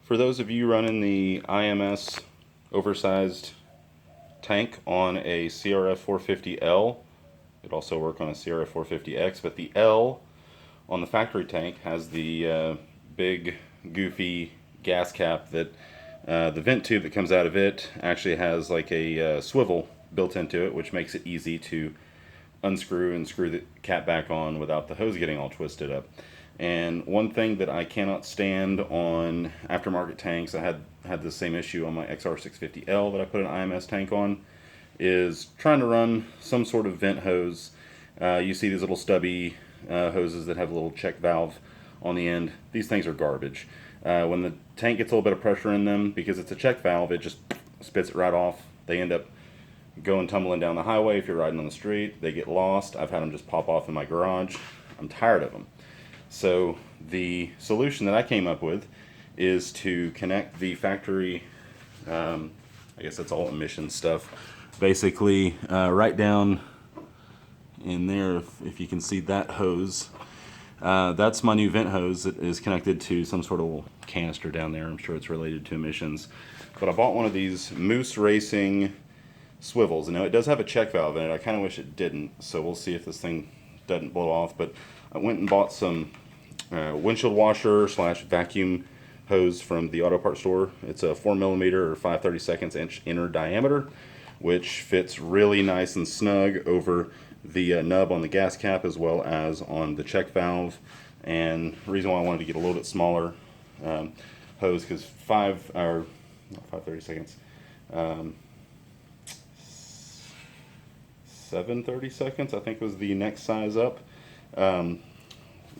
For those of you running the IMS oversized tank on a CRF450L, it'd also work on a CRF450X, but the L on the factory tank has the big goofy gas cap that the vent tube that comes out of it actually has like a swivel built into it, which makes it easy to unscrew and screw the cap back on without the hose getting all twisted up. And one thing that I cannot stand on aftermarket tanks, I had the same issue on my XR650L that I put an IMS tank on, is trying to run some sort of vent hose. You see these little stubby hoses that have a little check valve on the end. These things are garbage. When the tank gets a little bit of pressure in them, because it's a check valve, it just spits it right off. They end up going tumbling down the highway if you're riding on the street. They get lost. I've had them just pop off in my garage. I'm tired of them. So the solution that I came up with is to connect the factory, I guess that's all emission stuff, basically right down in there, if you can see that hose. That's my new vent hose that is connected to some sort of little canister down there. I'm sure it's related to emissions. But I bought one of these Moose Racing swivels. Now it does have a check valve in it. I kind of wish it didn't, so we'll see if this thing doesn't blow off. But I went and bought some windshield washer / vacuum hose from the auto parts store. It's a 4mm or 5/32 inch inner diameter, which fits really nice and snug over the nub on the gas cap as well as on the check valve. And the reason why I wanted to get a little bit smaller hose, because 7/32 I think was the next size up,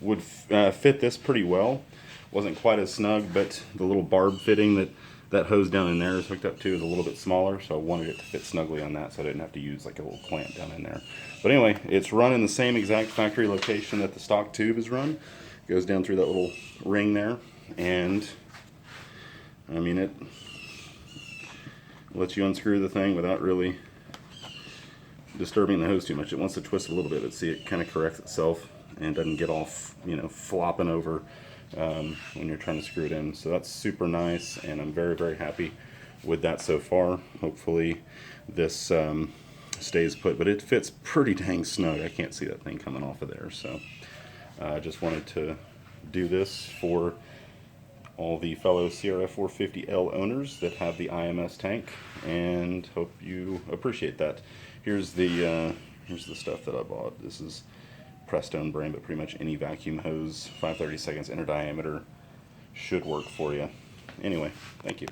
would fit this pretty well. Wasn't quite as snug, but the little barb fitting that hose down in there is hooked up to is a little bit smaller, so I wanted it to fit snugly on that so I didn't have to use like a little clamp down in there. But anyway, it's run in the same exact factory location that the stock tube is run. It goes down through that little ring there, and I mean, it lets you unscrew the thing without really disturbing the hose too much. It wants to twist a little bit, but see, it kind of corrects itself and doesn't get off, flopping over when you're trying to screw it in. So that's super nice, and I'm very, very happy with that so far. Hopefully this stays put, but it fits pretty dang snug. I can't see that thing coming off of there. So I just wanted to do this for all the fellow CRF450L owners that have the IMS tank, and hope you appreciate that. Here's the stuff that I bought. This is Prestone brand, but pretty much any vacuum hose 5/32 inner diameter should work for you. Anyway, thank you.